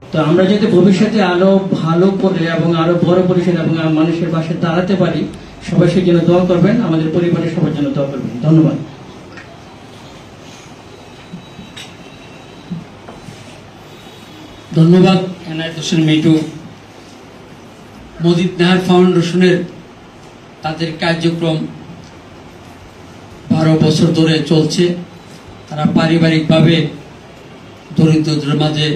তো আমরা যাতে ভবিষ্যতে আরো ভালো করে এবং আরো বড় পরিসরে এবং মানুষের পাশে দাঁড়াতে পারি, সবাই সেই জন্য দোয়া করবেন, আমাদের পরিবারের সবার জন্য দোয়া করবেন। ধন্যবাদ। ধন্যবাদ এনায়েত হোসেন মিঠু। মজিদ নাহার ফাউন্ডেশনের তাদের কার্যক্রম 12 বছর ধরে চলছে। তারা পারিবারিকভাবে দরিদ্রদের মাঝে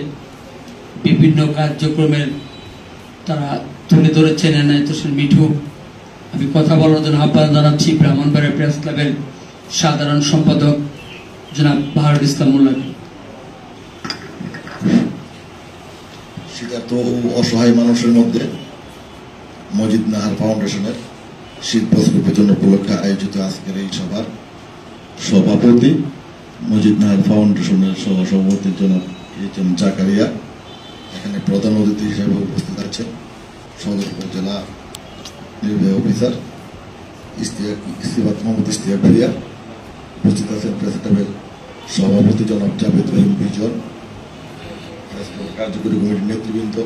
বিভিন্ন কার্যক্রমের তারা তুলে ধরেছেন এনায়েত হোসেন মিঠু। আমি কথা বলার জন্য আহ্বান জানাচ্ছি ব্রাহ্মণবাড়িয়া প্রেস ক্লাবের সাধারণ সম্পাদক জনাব বাহারুল ইসলাম মোল্লাকে। শীতার্ত ও অসহায় মানুষের মধ্যে মজিদ নাহার ফাউন্ডেশনের শীত বস্ত্র বিতরণ উপলক্ষে আয়োজিত আজকের এই সভার সভাপতি মজিদ নাহার ফাউন্ডেশনের সহসভাপতি জনাব এইচ.এম. জাকারিয়া, এখানে প্রধান অতিথি হিসেবে উপস্থিত আছেন সদর উপজেলা নির্বাহী অফিসার ইস্তিফাত মোহাম্মদ ইশতিয়াক ভুঁইয়া, উপস্থিত আছেন প্রেস ক্লাবের সভাপতি জনাব জাভেদ রহিম বিজন, কার্যকরী কমিটির নেতৃবৃন্দ,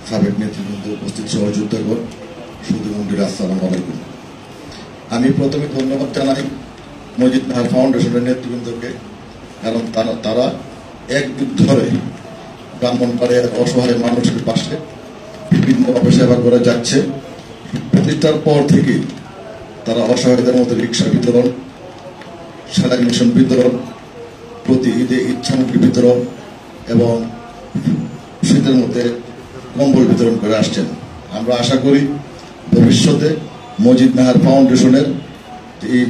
সাবেক নেতৃবৃন্দ, উপস্থিত সহযোদ্ধাগণ, সুধী মন্ডির, আসসালামু আলাইকুম। আমি প্রথমে ধন্যবাদ জানাই মজিদ নাহার ফাউন্ডেশনের নেতৃবৃন্দকে, কারণ তারা এক যুগ ধরে ব্রাহ্মণবাড়িয়ার অসহায় মানুষের পাশে বিভিন্নভাবে সেবা করে যাচ্ছে। প্রতিষ্ঠার পর থেকে তারা অসহায়দের মধ্যে রিক্সা বিতরণ, সেলাই মেশিন বিতরণ, প্রতি ঈদে ঈদ সামগ্রী বিতরণ এবং শীতের মধ্যে কম্বল বিতরণ করে আসছেন। আমরা আশা করি ভবিষ্যতে মজিদ নাহার ফাউন্ডেশনের এই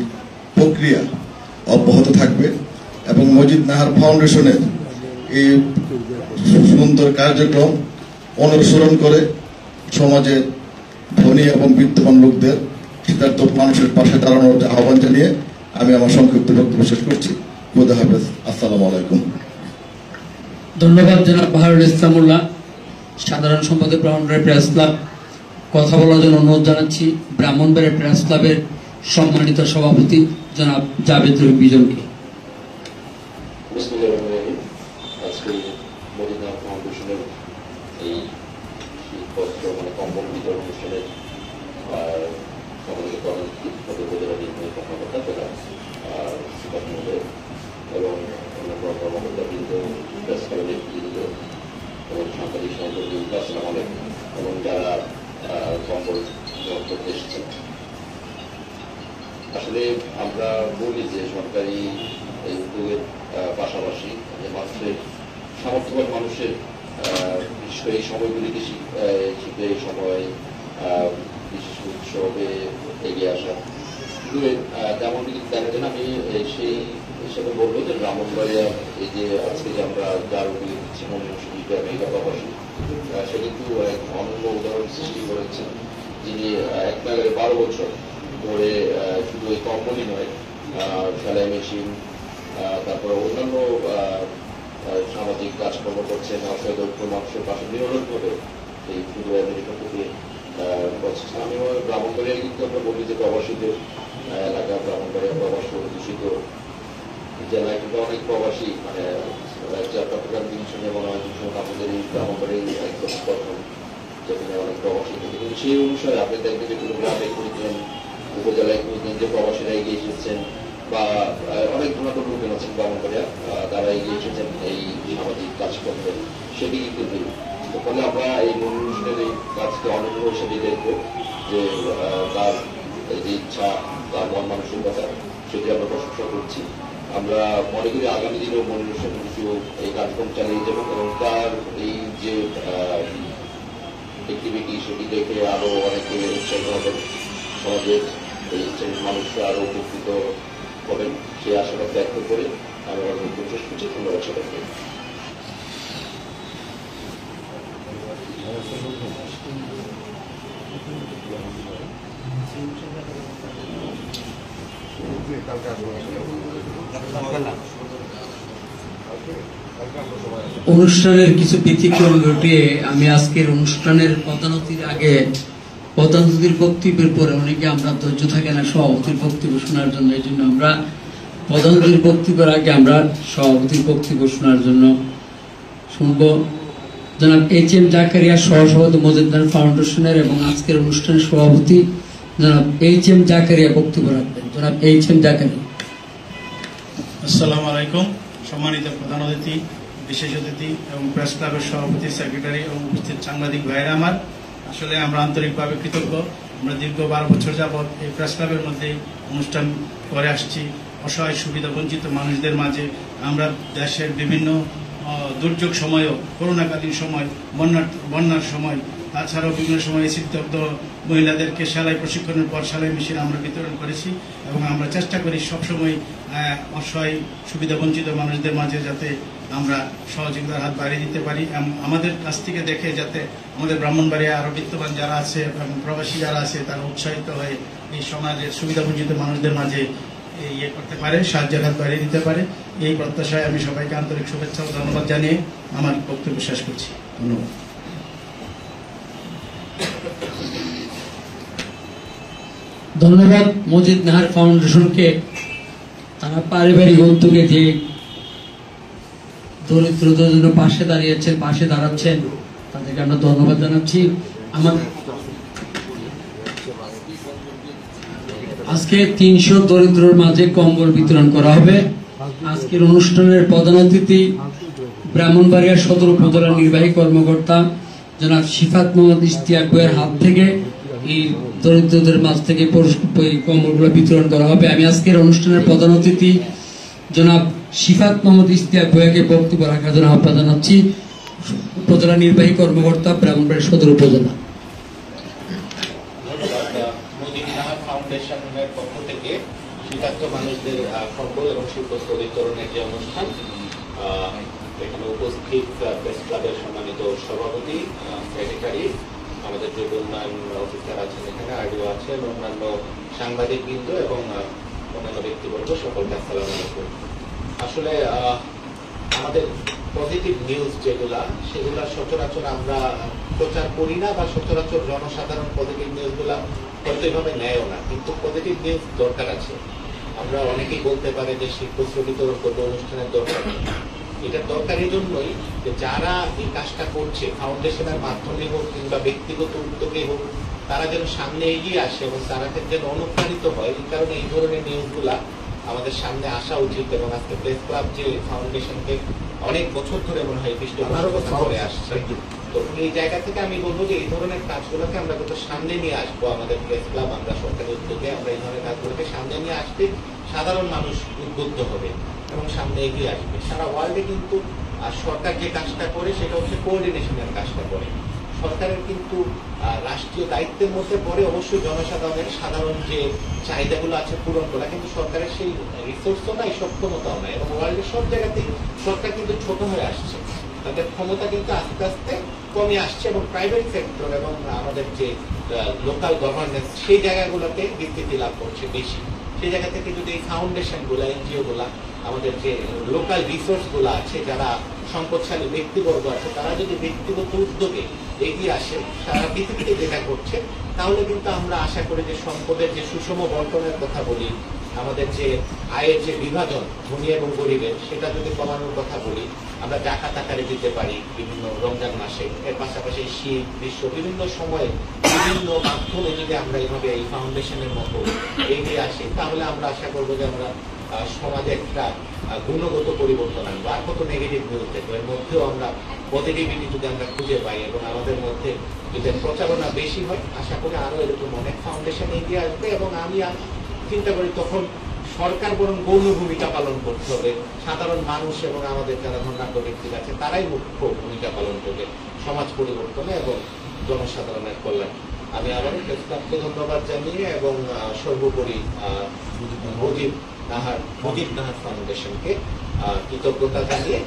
প্রক্রিয়া অব্যাহত থাকবে এবং মজিদ নাহার ফাউন্ডেশনের এই সুন্দর কার্যক্রম অনুসরণ করে সমাজের ধনী এবং বিত্তবান লোকদের শীতার্থ মানুষের পাশে দাঁড়ানোর আহ্বান জানিয়ে আমি আমার সংক্ষিপ্ত বক্তব্য শেষ করছি। খোদা হাফেজ, আসসালামু আলাইকুম। ধন্যবাদ জনাব বাহারুল ইসলাম মোল্লা, সাধারণ সম্পাদক ব্রাহ্মণবাড়িয়া প্রেস ক্লাব। কথা বলার জন্য অনুরোধ জানাচ্ছি ব্রাহ্মণবাড়িয়া প্রেস ক্লাবের সম্মানিত সভাপতি জনাব জাভেদ রহিম বিজনকে। আজকে মজিদ নাহার ফাউন্ডেশনের এই শীতবস্ত্র কম্বল বিতরণ অনুষ্ঠানের সম্মানিত উপজেলা নির্বাহী কর্মকর্তা জনাব ইশতিয়াক মহোদয় এবং অন্যান্য কর্মকর্তাবৃন্দ, প্রেস ক্লাবের নেতৃবৃন্দ এবং সাংবাদিক সহকর্মী, আসসালামু আলাইকুম, এবং যারা কম্বল করতে এসেছেন। আসলে আমরা বলি যে সরকারি এই উদ্যোগের পাশাপাশি যে মানুষের সামর্থ্যবান মানুষের বিশেষ করে এই সময়গুলিতে শীতের এই সময় বিশেষ উৎসবে এগিয়ে আসা, শুধু তেমন কিছু দেখা যায় না। আমি সেই হিসেবে বলবো যে ব্রাহ্মণবাড়িয়া এই যে আজকে যে আমরা যার উদ্যোগ দিচ্ছি মনির শিল্পী আমেরিকা প্রবাসী, সে কিন্তু এক অনন্য উদাহরণ সৃষ্টি করেছেন, যিনি এক নাগারে 12 বছর ধরে শুধু এই কম্বলই নয়, সেলাই মেশিন, তারপরে অন্যান্য সামাজিক কাজকর্ম করছেন, অসহায় দরিদ্র মানুষের পাশে নিরলসভাবে এই শুধু আমেরিকা থেকে করছেন। আমি ব্রাহ্মণবাড়িয়া কিন্তু আমরা বলি যে প্রবাসীদের এলাকা, ব্রাহ্মণবাড়িয়া প্রবাসী অধ্যুষিত জেলা, কিন্তু অনেক প্রবাসী চট্টগ্রাম ডিভিশনে মনে হয় আমাদের এই ব্রাহ্মণবাড়িয়া একদম প্রথম, যেখানে অনেক প্রবাসী থাকে। কিন্তু সেই অনুসারে আপনি দেখবেন যে কোনো গ্রামে খুঁজছেন, উপজেলায় খুঁজছেন যে প্রবাসীরা এগিয়ে এসেছেন বা অনেক ধরনের লোকজন আছেন ব্রাহ্মণবাড়িয়া, তারা এগিয়ে এসেছেন এই সামাজিক কাজ করতে, সেটি কিন্তু ফলে আমরা এই মনির হোসেনের এই কাজকে অনন্য হিসেবে দেখবো যে তার এই যে ইচ্ছা, তার মন মানসিকতা, সেটি আমরা প্রশংসা করছি। আমরা মনে করি আগামী দিনেও মনির হোসেন কিছু এই কার্যক্রম চালিয়ে যাবেন এবং তার এই যে অ্যাক্টিভিটি সেটি দেখে আরো অনেকে উৎসাহিত হবেন, সমাজের এই শ্রেণীর মানুষরা আরো উপকৃত হবেন, সেই আশাবাদ ব্যক্ত করে আমি আমার বক্তব্য শেষ করছি। ধন্যবাদ সবাইকে। অনুষ্ঠানের কিছু ব্যতিক্রম ঘটিয়ে আমি আজকের অনুষ্ঠানের প্রধান অতিথির বক্তব্যের পরে অনেকে আমরা ধৈর্য থাকে না সভাপতির বক্তব্য শোনার জন্য, এই জন্য আমরা প্রধান অতিথির বক্তব্যের আগে আমরা সভাপতির বক্তব্য শোনার জন্য শুনব। জনাব HM জাকারিয়া, সহসভাপতি মজুমদার ফাউন্ডেশনের এবং আজকের অনুষ্ঠানের সভাপতি জনাব HM জাকারিয়া বক্তব্য রাখবেন। জনাব HM জাকারিয়া। আসসালামু আলাইকুম। সম্মানিত প্রধান অতিথি, বিশেষ অতিথি এবং প্রেস ক্লাবের সভাপতি, সেক্রেটারি এবং উপস্থিত সাংবাদিক ভাইয়েরা আমার, আসলে আমরা আন্তরিকভাবে কৃতজ্ঞ। আমরা দীর্ঘ 12 বছর যাবৎ এই প্রেস ক্লাবের মধ্যে অনুষ্ঠান করে আসছি। অসহায় সুবিধা বঞ্চিত মানুষদের মাঝে আমরা দেশের বিভিন্ন দুর্যোগ সময়ও, করোনাকালীন সময়, বন্যার সময়, তাছাড়াও বিভিন্ন সময় এসিডগ্ধ মহিলাদেরকে সেলাই প্রশিক্ষণের পর সেলাই মেশিন আমরা বিতরণ করেছি এবং আমরা চেষ্টা করি সবসময় অসহায় সুবিধা বঞ্চিত মানুষদের মাঝে যাতে আমরা সহযোগিতার হাত বাড়িয়ে দিতে পারি। আমাদের কাছ থেকে দেখে যাতে আমাদের ব্রাহ্মণবাড়িয়া আরো বিত্তবান যারা আছে এবং প্রবাসী যারা আছে তারা উৎসাহিত হয়ে এই সমাজের সুবিধা বঞ্চিত মানুষদের মাঝে ইয়ে করতে পারে, সাহায্যের হাত বাড়িয়ে দিতে পারে। এই প্রত্যাশায় আমি সবাইকে আন্তরিক শুভেচ্ছা ও ধন্যবাদ জানিয়ে আমার বক্তব্য শেষ করছি। ধন্যবাদ। ধন্যবাদ মজিদ নাহার ফাউন্ডেশনকে। তারা পারিবারিক উদ্যোগে যে দরিদ্রদের জন্য পাশে দাঁড়াচ্ছেন, তাদেরকে আমরা ধন্যবাদ জানাচ্ছি। আজকে 300 দরিদ্রর মাঝে কম্বল বিতরণ করা হবে। আজকের অনুষ্ঠানের প্রধান অতিথি ব্রাহ্মণবাড়িয়া সদর উপজেলার নির্বাহী কর্মকর্তা জনাব শিফাত মোহাম্মদ ইশতিয়াক বইয়ের হাত থেকে এই দরিদ্রদের মাঝ থেকে কম্বলগুলো বিতরণ করা হবে। আমি আজকের অনুষ্ঠানের প্রধান অতিথি জনাব শিফাত মোহাম্মদ ইশতিয়াক বইয়াকে বক্তব্য রাখার জন্য আহ্বান জানাচ্ছি। উপজেলা নির্বাহী কর্মকর্তা, ব্রাহ্মণবাড়িয়া সদর উপজেলা। ফাউন্ডেশনের পক্ষ থেকে শীতার্থ মানুষদের কম্বল এবং শীতবস্ত্র বিতরণের যে অনুষ্ঠান, এখানে উপস্থিত প্রেস ক্লাবের সম্মানিত সভাপতি, সেক্রেটারি, আমাদের যে উন্নয়ন অফিসার আছেন, এখানে আরডিও আছেন, অন্যান্য সাংবাদিক বৃন্দ এবং অন্যান্য ব্যক্তিবর্গ, সকলকে আসসালামু আলাইকুম। আসলে আমাদের পজিটিভ নিউজ যেগুলা, সেগুলা সচরাচর আমরা প্রচার করি না বা সচরাচর জনসাধারণ পজিটিভ নিউজগুলা হয়তো এভাবে নেয়ও না, কিন্তু পজিটিভ নিউজ দরকার আছে। আমরা অনেকেই বলতে পারে যে শীতবস্ত্র বিতরণ করবো, অনুষ্ঠানের দরকার নেই। এটা দরকার এই জন্যই যে যারা এই কাজটা করছে, ফাউন্ডেশনের মাধ্যমে হোক কিংবা ব্যক্তিগত উদ্যোগে হোক, তারা যেন সামনে এগিয়ে আসে এবং তারা যেন অনুপ্রাণিত হয়। এই কারণে এই ধরনের নিউজগুলা আমাদের সামনে আসা উচিত। এবং আজকে প্রেস ক্লাব যে ফাউন্ডেশনকে অনেক বছর ধরে মনে হয় পৃষ্ঠপোষকতা করে আসছে, তো এই জায়গা থেকে আমি বলবো যে এই ধরনের কাজগুলোকে আমরা যত সামনে নিয়ে আসবো, আমাদের প্রেস ক্লাব, আমরা সরকারি উদ্যোগে আমরা এই ধরনের কাজগুলোকে সামনে নিয়ে আসতে সাধারণ মানুষ উদ্বুদ্ধ হবে এবং সামনে এগিয়ে আসবে। সারা ওয়ার্ল্ডে কিন্তু সরকার যে কাজটা করে সেটা হচ্ছে কোঅর্ডিনেশনের কাজটা করে। সরকারের কিন্তু রাষ্ট্রীয় দায়িত্বের মধ্যে পড়ে অবশ্যই জনসাধারণের সাধারণ যে চাহিদাগুলো আছে পূরণ করা, কিন্তু সরকারের সেই রিসোর্সও নাই, সক্ষমতাও নাই। এবং ওয়ার্ল্ডের সব জায়গাতেই সরকার কিন্তু ছোট হয়ে আসছে, তাদের ক্ষমতা কিন্তু আস্তে আস্তে কমে আসছে এবং প্রাইভেট সেক্টর এবং আমাদের যে লোকাল গভর্নেন্স, সেই জায়গাগুলোতে বিস্তৃতি লাভ করছে বেশি। সেই জায়গা থেকে যদি এই ফাউন্ডেশন গুলা, এনজিও গুলা, আমাদের যে লোকাল রিসোর্স গুলা আছে, যারা সম্পদশালী ব্যক্তিবর্গ আছে, তারা যদি ব্যক্তিগত উদ্যোগে এগিয়ে আসে, সারা পৃথিবীতে যেটা করছে, তাহলে কিন্তু আমরা আশা করি যে সম্পদের যে সুষম বন্টনের কথা বলি, আমাদের যে আয়ের যে বিভাজন ধনী এবং গরিবের, সেটা যদি কমানোর কথা বলি, আমরা জাকাত আকারে দিতে পারি বিভিন্ন রমজান মাসে, এর পাশাপাশি শীত, গ্রীষ্ম, বিভিন্ন সময়ে বিভিন্ন মাধ্যমে যদি আমরা এইভাবে এই ফাউন্ডেশনের মতো এগিয়ে আসি, তাহলে আমরা আশা করবো যে আমরা সমাজে একটা গুণগত পরিবর্তন আনবো। আর কত নেগেটিভ নিউজ দেখবো, এর মধ্যেও আমরা পজিটিভিটি যদি আমরা খুঁজে পাই এবং আমাদের মধ্যে যদি প্রচারণা বেশি হয়, আশা করি আরো এরকম অনেক ফাউন্ডেশন এগিয়ে আসবে। এবং আমি চিন্তা করি তখন সরকার বরং গৌণ ভূমিকা পালন করতে হবে, সাধারণ মানুষ এবং আমাদের যারা ধনাঢ্য ব্যক্তি আছে তারাই মুখ্য ভূমিকা পালন করবে সমাজ পরিবর্তনে এবং জনসাধারণের কল্যাণ। আমি আবারও প্রেস ক্লাবকে ধন্যবাদ জানিয়ে এবং সর্বোপরি মজিদ নাহার ফাউন্ডেশনকে কৃতজ্ঞতা জানিয়ে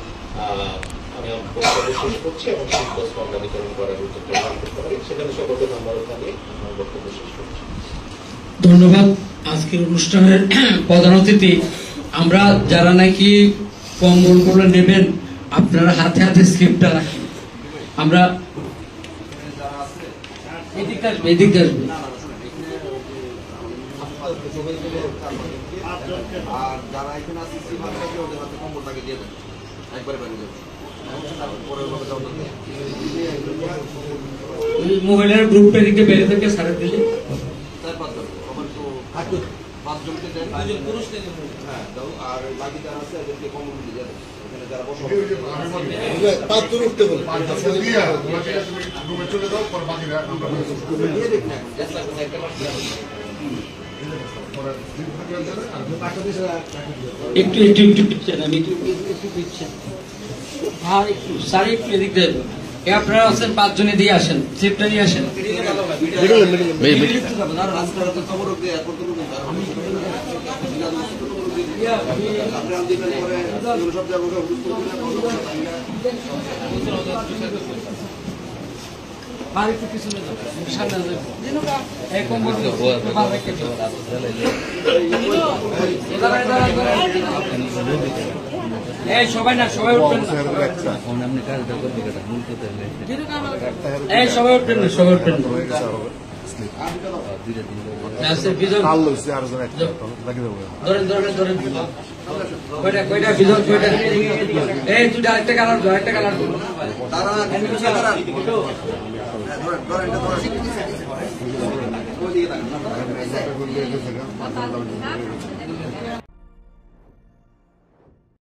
আমি বক্তব্য শেষ করছি এবং শীতবস্ত্র আমরা বিতরণ করার উদ্যোগ গ্রহণ করতে পারি, সেখানে সকলকে ধন্যবাদ জানিয়ে আমার বক্তব্য শেষ করছি। ধন্যবাদ। আজকের অনুষ্ঠানের প্রধান অতিথি, আমরা যারা নাকি কম্বলগুলো নেবেন, আপনারা হাতে হাতে স্ক্রিপ্টটা রাখেন। আমরা এদিকে আসবে। আর যারা এখানে আছে ওদের হাতে কম্বলটাকে দিয়ে দেন একবারে বাইরে যাবে। ওই মহিলার গ্রুপটা দিকে বেড়ে থেকে সারা দিলে একটু একটু একটু পিচ্ছেন, আমি একটু পিচ্ছেন। আর একটু স্যার একটু এদিক দিয়ে আপনারা আছেন 5 জনে দিয়ে আসেন, সিটটা নিয়ে আসেন। আর একটু পিছনে যাও, সামনে যাও। এই কম্বল বার রেখে দিও। এই সবাই না, সবাই উঠবেন না। এই সবাই উঠবেন না, সবাই উঠবেন না। ধরেন ধরেন ধরেন, কয়টা কয়টা বিজন, কয়টা? এই তুই আরেকটা কালার, আরেকটা কালার করবো। ধরেন